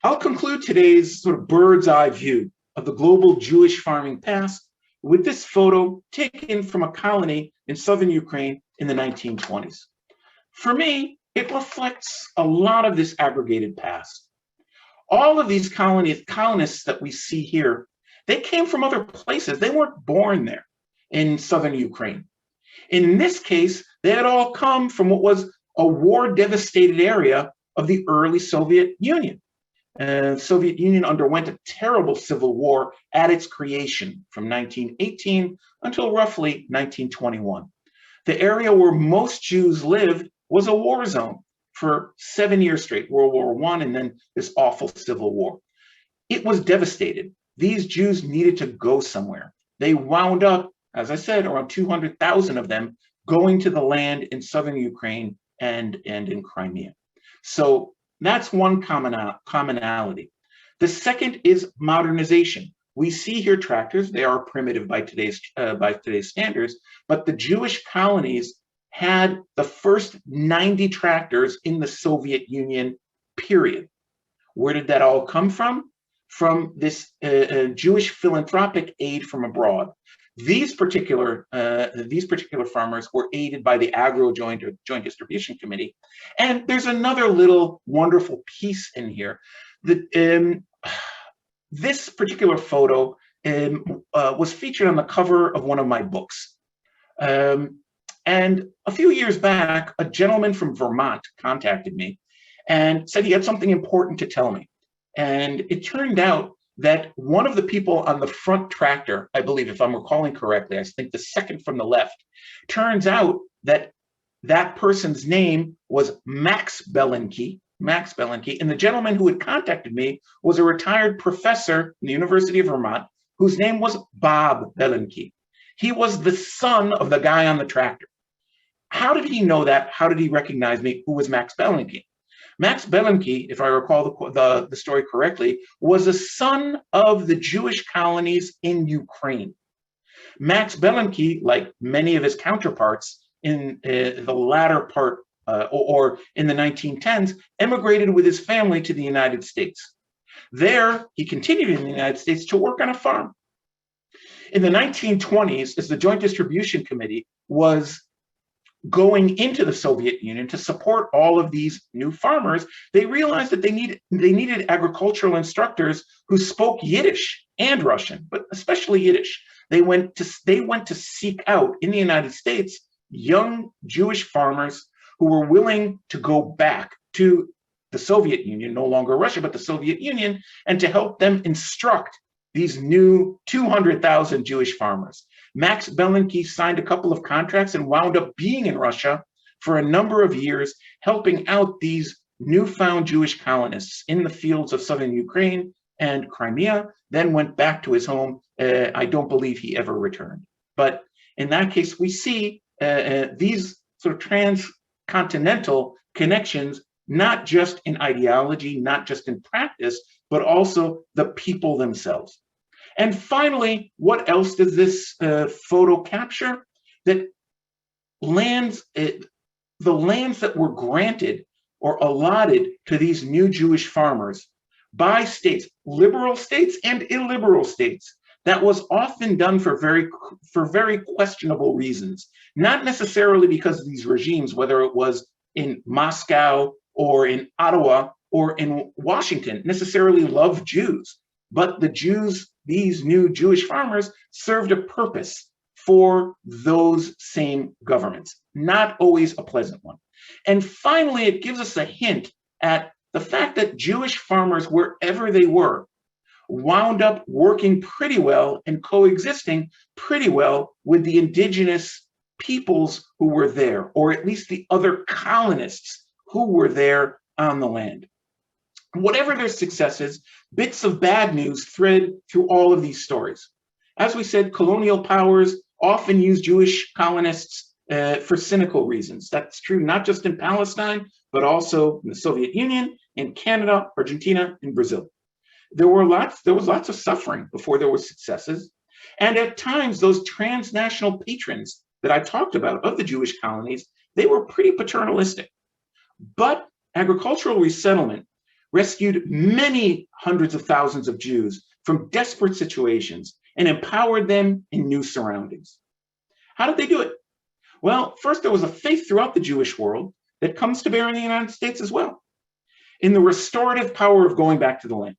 I'll conclude today's sort of bird's eye view of the global Jewish farming past with this photo taken from a colony in southern Ukraine in the 1920s. For me, it reflects a lot of this aggregated past. All of these colonists that we see here, they came from other places. They weren't born there in southern Ukraine. In this case, they had all come from what was a war-devastated area of the early Soviet Union. The Soviet Union underwent a terrible civil war at its creation from 1918 until roughly 1921. The area where most Jews lived was a war zone for 7 years straight, World War I, and then this awful civil war. It was devastated. These Jews needed to go somewhere. They wound up, as I said, around 200,000 of them going to the land in southern Ukraine and in Crimea. So that's one commonality. The second is modernization. We see here tractors. They are primitive by today's standards, but the Jewish colonies had the first 90 tractors in the Soviet Union, period. Where did that all come from? From this Jewish philanthropic aid from abroad. These particular farmers were aided by the Joint Distribution Committee. And there's another little wonderful piece in here. This particular photo was featured on the cover of one of my books. And a few years back, a gentleman from Vermont contacted me and said he had something important to tell me. And it turned out that one of the people on the front tractor, I believe, if I'm recalling correctly, I think the second from the left, turns out that that person's name was Max Belenke, and the gentleman who had contacted me was a retired professor in the University of Vermont whose name was Bob Belenke. He was the son of the guy on the tractor. How did he know that? How did he recognize me? Who was Max Belenke? Max Belenke, if I recall the story correctly, was a son of the Jewish colonies in Ukraine. Max Belenke, like many of his counterparts in the latter part or in the 1910s, emigrated with his family to the United States. There, he continued in the United States to work on a farm. In the 1920s, as the Joint Distribution Committee was going into the Soviet Union to support all of these new farmers, they realized that they needed agricultural instructors who spoke Yiddish and Russian, but especially Yiddish. They went to seek out in the United States young Jewish farmers who were willing to go back to the Soviet Union, no longer Russia, but the Soviet Union, and to help them instruct these new 200,000 Jewish farmers. Max Bellingke signed a couple of contracts and wound up being in Russia for a number of years, helping out these newfound Jewish colonists in the fields of southern Ukraine and Crimea, then went back to his home. I don't believe he ever returned. But in that case, we see these sort of transcontinental connections, not just in ideology, not just in practice, but also the people themselves. And finally, what else does this photo capture? That lands, the lands that were granted or allotted to these new Jewish farmers by states, liberal states and illiberal states, that was often done for very questionable reasons, not necessarily because these regimes, whether it was in Moscow or in Ottawa or in Washington, necessarily loved Jews, but the Jews, these new Jewish farmers, served a purpose for those same governments, not always a pleasant one. And finally, it gives us a hint at the fact that Jewish farmers, wherever they were, wound up working pretty well and coexisting pretty well with the indigenous peoples who were there, or at least the other colonists who were there on the land. Whatever their successes, bits of bad news thread through all of these stories. As we said, colonial powers often use Jewish colonists for cynical reasons. That's true not just in Palestine, but also in the Soviet Union, in Canada, Argentina, and Brazil. There was lots of suffering before there were successes. And at times, those transnational patrons that I talked about of the Jewish colonies, they were pretty paternalistic. But agricultural resettlement rescued many hundreds of thousands of Jews from desperate situations and empowered them in new surroundings. How did they do it? Well, first, there was a faith throughout the Jewish world that comes to bear in the United States as well, in the restorative power of going back to the land.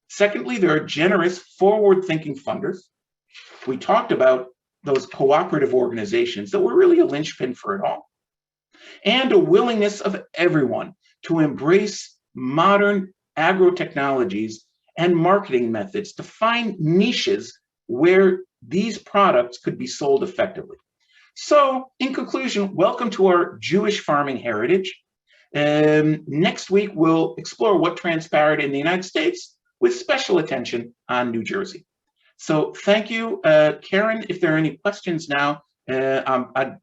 Secondly, there are generous, forward-thinking funders. We talked about those cooperative organizations that were really a linchpin for it all. And a willingness of everyone to embrace modern agro-technologies and marketing methods to find niches where these products could be sold effectively. So, in conclusion, welcome to our Jewish farming heritage. Next week, we'll explore what transpired in the United States with special attention on New Jersey. So thank you. Karen, if there are any questions now, I'd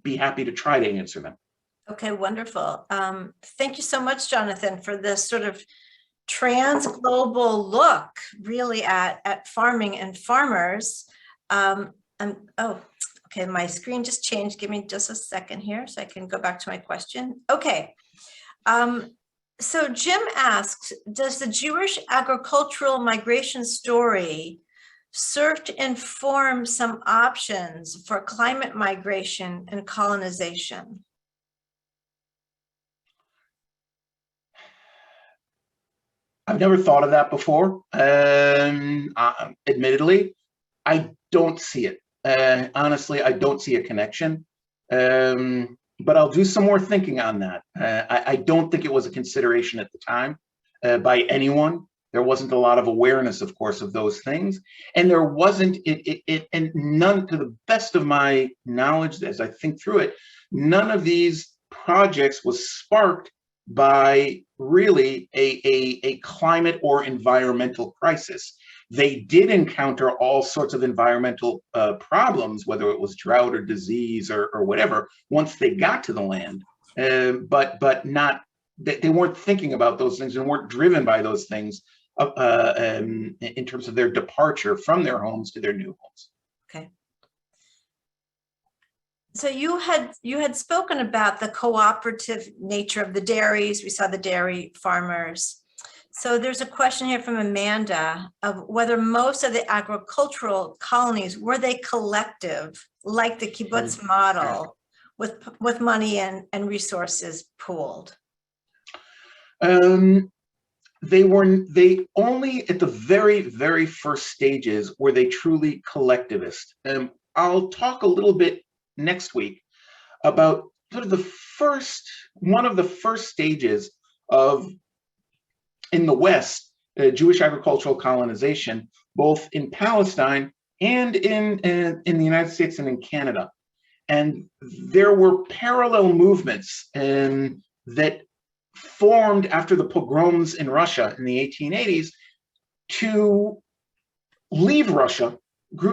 be happy to try to answer them. Okay, wonderful. Thank you so much, Jonathan, for this sort of trans-global look really at farming and farmers. Okay, my screen just changed. Give me just a second here so I can go back to my question. Okay. So Jim asked, does the Jewish agricultural migration story serve to inform some options for climate migration and colonization? I've never thought of that before. Admittedly, I don't see it. Honestly, I don't see a connection. But I'll do some more thinking on that. I don't think it was a consideration at the time by anyone. There wasn't a lot of awareness, of course, of those things. And there wasn't, and none, to the best of my knowledge, as I think through it, none of these projects was sparked by really a climate or environmental crisis. They did encounter all sorts of environmental problems, whether it was drought or disease or whatever, once they got to the land, but not, they weren't thinking about those things and weren't driven by those things in terms of their departure from their homes to their new homes. Okay. So you had spoken about the cooperative nature of the dairies. We saw the dairy farmers. So there's a question here from Amanda of whether most of the agricultural colonies, were they collective, like the kibbutz model, with money and resources pooled? They only at the very, very first stages were they truly collectivist. I'll talk a little bit next week about sort of one of the first stages of, in the West, Jewish agricultural colonization, both in Palestine and in the United States and in Canada. And there were parallel movements that formed after the pogroms in Russia in the 1880s to leave Russia,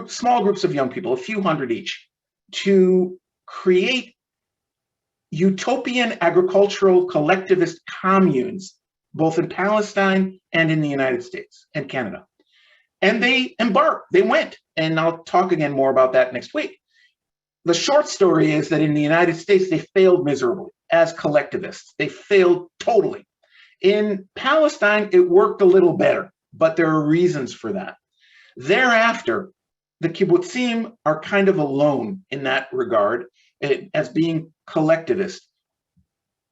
small groups of young people, a few hundred each, to create utopian agricultural collectivist communes, both in Palestine and in the United States and Canada. And they embarked, they went, and I'll talk again more about that next week. The short story is that in the United States, they failed miserably as collectivists. They failed totally. In Palestine, it worked a little better, but there are reasons for that. Thereafter, the kibbutzim are kind of alone in that regard as being collectivist.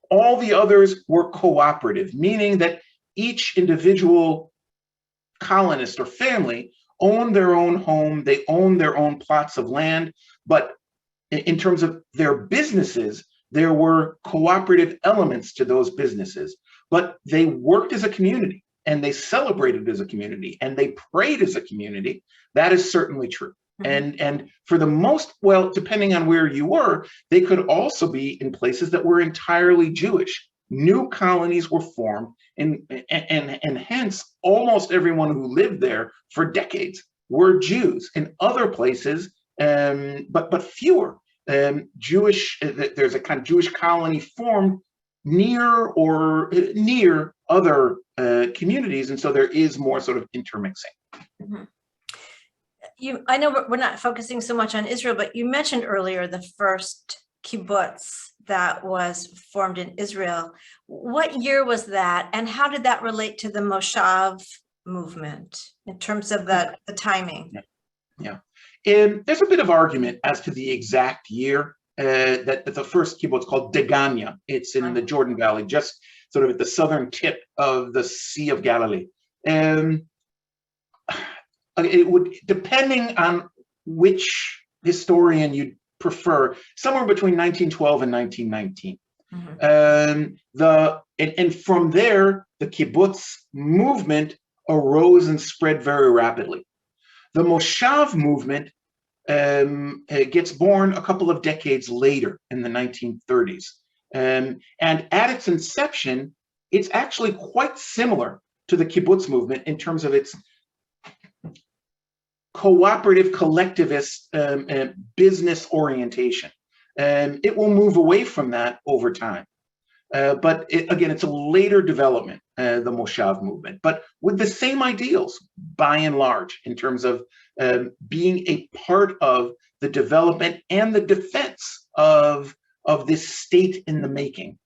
All the others were cooperative, meaning that each individual colonist or family owned their own home, they owned their own plots of land, but in terms of their businesses, there were cooperative elements to those businesses, but they worked as a community and they celebrated as a community and they prayed as a community. That is certainly true. And for the most, well, depending on where you were, they could also be in places that were entirely Jewish. New colonies were formed, and hence almost everyone who lived there for decades were Jews. In other places, but fewer. There's a kind of Jewish colony formed near other communities, and so there is more sort of intermixing. Mm-hmm. I know we're not focusing so much on Israel, but you mentioned earlier the first kibbutz that was formed in Israel. What year was that, and how did that relate to the Moshav movement in terms of the timing? Yeah. And there's a bit of argument as to the exact year that the first kibbutz called Degania. It's in the Jordan Valley, just sort of at the southern tip of the Sea of Galilee. It would, depending on which historian you prefer, somewhere between 1912 and 1919. Mm-hmm. And from there, the kibbutz movement arose and spread very rapidly. The Moshav movement gets born a couple of decades later in the 1930s. And at its inception, it's actually quite similar to the kibbutz movement in terms of its cooperative collectivist business orientation. It will move away from that over time. But again, it's a later development, the Moshav movement, but with the same ideals by and large in terms of being a part of the development and the defense of this state in the making,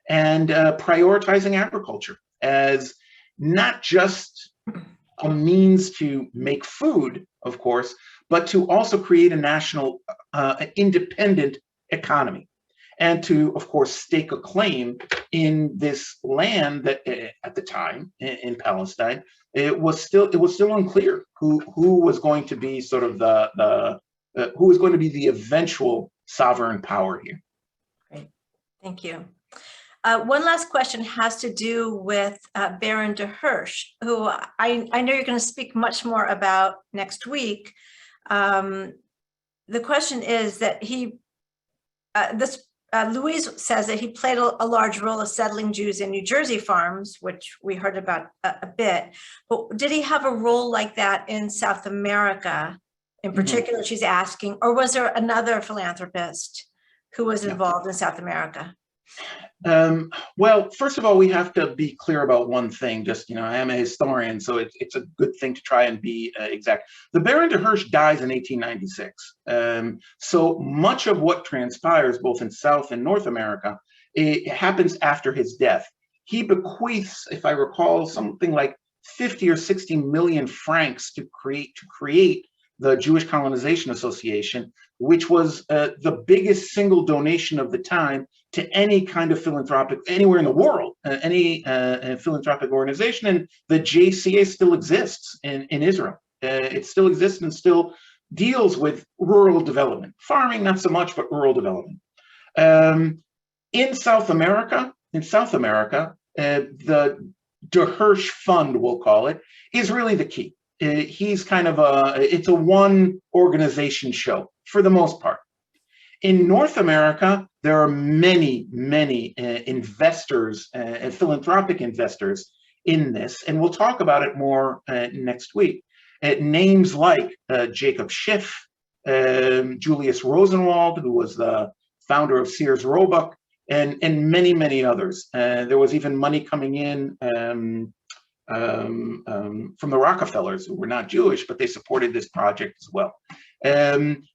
and prioritizing agriculture as not just a means to make food, of course, but to also create a national independent economy, and to, of course, stake a claim in this land that at the time in Palestine, it was still unclear who was going to be sort of who was going to be the eventual sovereign power here. Great, thank you. One last question has to do with Baron de Hirsch, who I know you're going to speak much more about next week. The question is that Louise says that he played a large role of settling Jews in New Jersey farms, which we heard about a bit, but did he have a role like that in South America in particular, she's asking, or was there another philanthropist who was involved in South America? Well, first of all, we have to be clear about one thing. Just, I am a historian, so it's a good thing to try and be exact. The Baron de Hirsch dies in 1896. So much of what transpires both in South and North America, it happens after his death. He bequeaths, if I recall, something like 50 or 60 million francs to create the Jewish Colonization Association, which was the biggest single donation of the time to any kind of philanthropic, anywhere in the world, any philanthropic organization. And the JCA still exists in Israel. It still exists and still deals with rural development. Farming, not so much, but rural development. In South America, the De Hirsch Fund, we'll call it, is really the key. He's kind of it's a one organization show for the most part. In North America, there are many, many investors and philanthropic investors in this, and we'll talk about it more next week. Names like Jacob Schiff, Julius Rosenwald, who was the founder of Sears Roebuck, and many, many others. There was even money coming in from the Rockefellers, who were not Jewish, but they supported this project as well.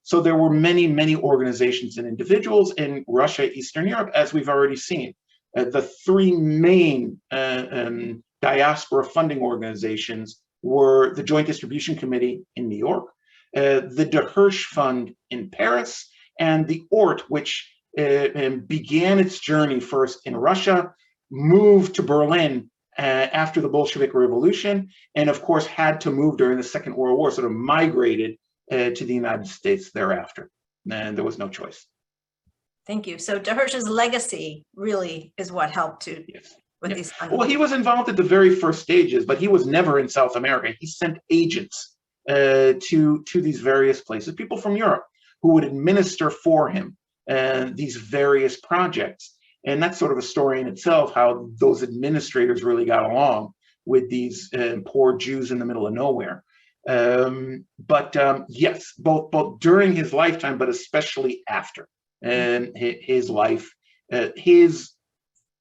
So there were many, many organizations and individuals in Russia, Eastern Europe, as we've already seen. The three main diaspora funding organizations were the Joint Distribution Committee in New York, the De Hirsch Fund in Paris, and the ORT, which began its journey first in Russia, moved to Berlin after the Bolshevik Revolution, and of course had to move during the Second World War, sort of migrated to the United States thereafter, and there was no choice. Thank you. So De Hirsch's legacy really is what helped to with these funding. Well, he was involved at the very first stages, but he was never in South America. He sent agents to these various places, people from Europe who would administer for him these various projects. And that's sort of a story in itself, how those administrators really got along with these poor Jews in the middle of nowhere. Yes, both during his lifetime, but especially after his life, his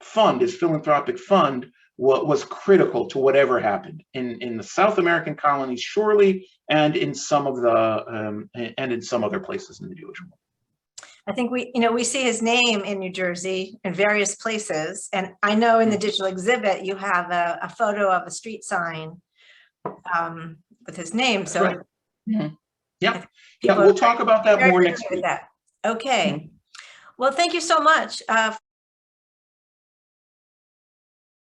fund, his philanthropic fund, was critical to whatever happened in the South American colonies, surely, and in some of the and in some other places in the Jewish world. I think we see his name in New Jersey in various places, and I know in the digital exhibit you have a photo of a street sign with his name. So right. Yeah, we'll talk about that more next week. Okay. Well, thank you so much